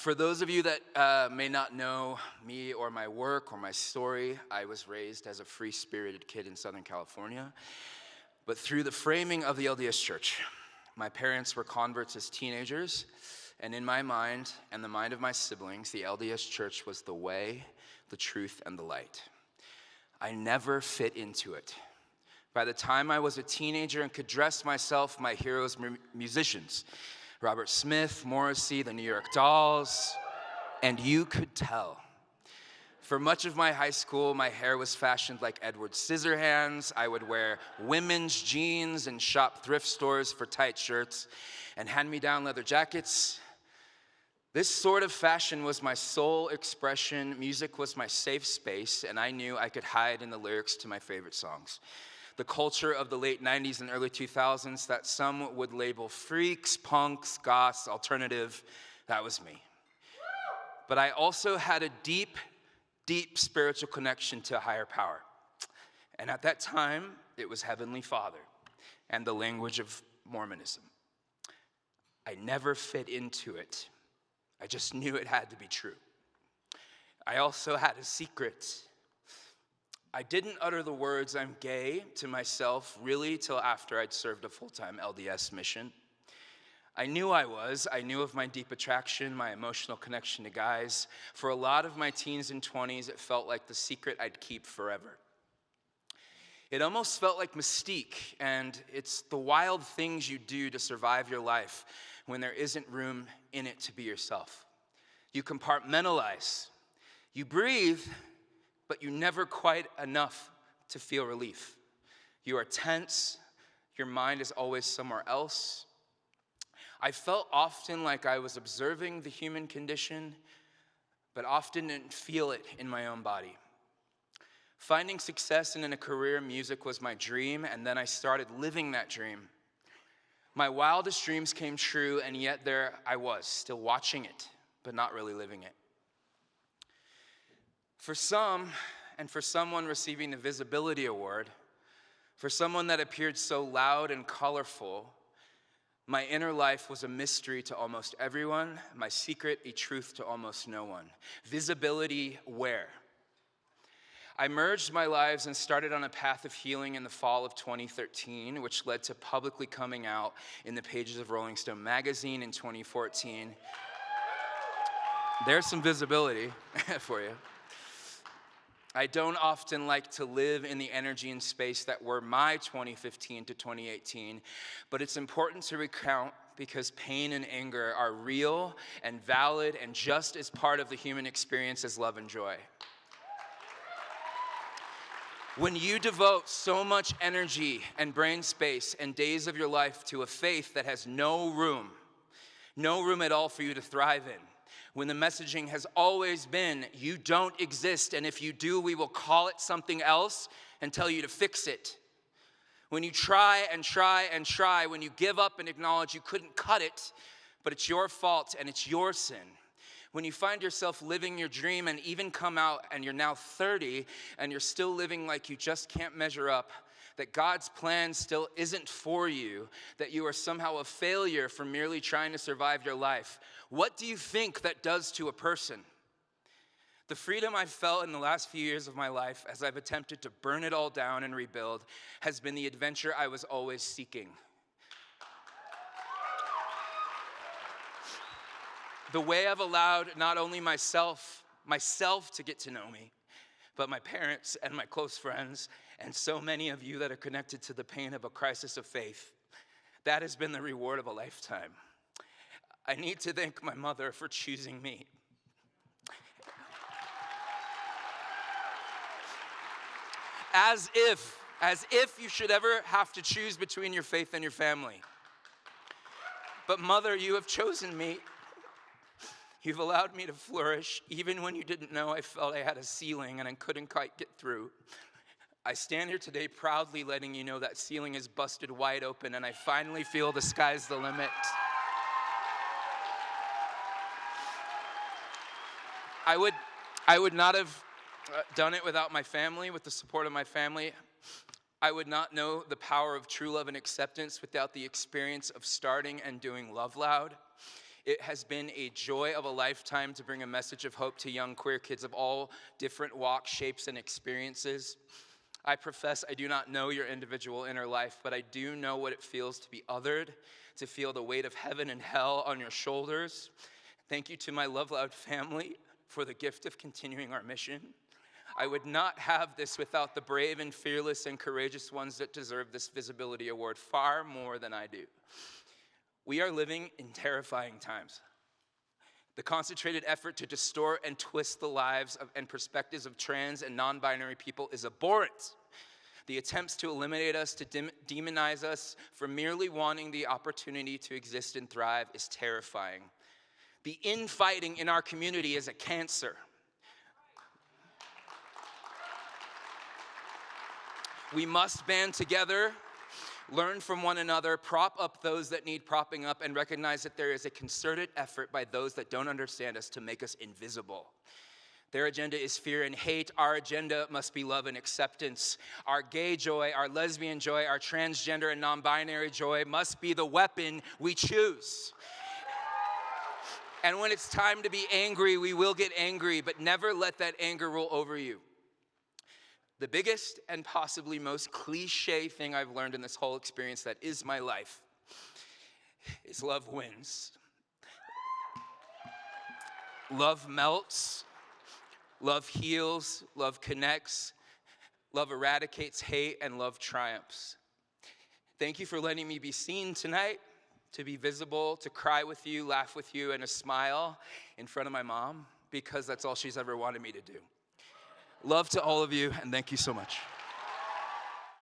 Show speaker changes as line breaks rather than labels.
For those of you that may not know me or my work or my story, I was raised as a free-spirited kid in Southern California. But through the framing of the LDS Church, my parents were converts as teenagers, and in my mind and the mind of my siblings, the LDS Church was the way, the truth, and the light. I never fit into it. By the time I was a teenager and could dress myself, my heroes were musicians. Robert Smith, Morrissey, the New York Dolls, and you could tell. For much of my high school, my hair was fashioned like Edward Scissorhands. I would wear women's jeans and shop thrift stores for tight shirts and hand-me-down leather jackets. This sort of fashion was my sole expression. Music was my safe space, and I knew I could hide in the lyrics to my favorite songs. The culture of the late 90s and early 2000s that some would label freaks, punks, goths, alternative, that was me. But I also had a deep, deep spiritual connection to a higher power. And at that time, it was Heavenly Father and the language of Mormonism. I never fit into it. I just knew it had to be true. I also had a secret. I didn't utter the words "I'm gay" to myself really till after I'd served a full-time LDS mission. I knew I was. I knew of my deep attraction, my emotional connection to guys. For a lot of my teens and 20s, it felt like the secret I'd keep forever. It almost felt like mystique, and it's the wild things you do to survive your life when there isn't room in it to be yourself. You compartmentalize. You breathe, but you never quite enough to feel relief. You are tense. Your mind is always somewhere else. I felt often like I was observing the human condition, but often didn't feel it in my own body. Finding success in a career in music was my dream, and then I started living that dream. My wildest dreams came true, and yet there I was, still watching it, but not really living it. For some, and for someone receiving the Visibility Award, for someone that appeared so loud and colorful, my inner life was a mystery to almost everyone, my secret a truth to almost no one. Visibility where? I merged my lives and started on a path of healing in the fall of 2013, which led to publicly coming out in the pages of Rolling Stone magazine in 2014. There's some visibility for you. I don't often like to live in the energy and space that were my 2015 to 2018, but it's important to recount because pain and anger are real and valid and just as part of the human experience as love and joy. When you devote so much energy and brain space and days of your life to a faith that has no room at all for you to thrive in, when the messaging has always been, you don't exist, and if you do, we will call it something else and tell you to fix it. When you try and try and try, when you give up and acknowledge you couldn't cut it, but it's your fault and it's your sin. When you find yourself living your dream and even come out and you're now 30 and you're still living like you just can't measure up, that God's plan still isn't for you, that you are somehow a failure for merely trying to survive your life, what do you think that does to a person? The freedom I've felt in the last few years of my life as I've attempted to burn it all down and rebuild has been the adventure I was always seeking. The way I've allowed not only myself to get to know me, but my parents and my close friends and so many of you that are connected to the pain of a crisis of faith, that has been the reward of a lifetime. I need to thank my mother for choosing me. As if you should ever have to choose between your faith and your family. But Mother, you have chosen me. You've allowed me to flourish, even when you didn't know I felt I had a ceiling and I couldn't quite get through. I stand here today proudly letting you know that ceiling is busted wide open and I finally feel the sky's the limit. I would not have done it without my family, with the support of my family. I would not know the power of true love and acceptance without the experience of starting and doing Love Loud. It has been a joy of a lifetime to bring a message of hope to young queer kids of all different walks, shapes, and experiences. I profess I do not know your individual inner life, but I do know what it feels to be othered, to feel the weight of heaven and hell on your shoulders. Thank you to my Love Loud family for the gift of continuing our mission. I would not have this without the brave and fearless and courageous ones that deserve this visibility award far more than I do. We are living in terrifying times. The concentrated effort to distort and twist the lives and perspectives of trans and non-binary people is abhorrent. The attempts to eliminate us, to demonize us for merely wanting the opportunity to exist and thrive is terrifying. The infighting in our community is a cancer. We must band together, learn from one another, prop up those that need propping up, and recognize that there is a concerted effort by those that don't understand us to make us invisible. Their agenda is fear and hate. Our agenda must be love and acceptance. Our gay joy, our lesbian joy, our transgender and non-binary joy must be the weapon we choose. And when it's time to be angry, we will get angry, but never let that anger rule over you. The biggest and possibly most cliche thing I've learned in this whole experience that is my life is love wins. Love melts, love heals, love connects, love eradicates hate, and love triumphs. Thank you for letting me be seen tonight, to be visible, to cry with you, laugh with you, and a smile in front of my mom, because that's all she's ever wanted me to do. Love to all of you, and thank you so much.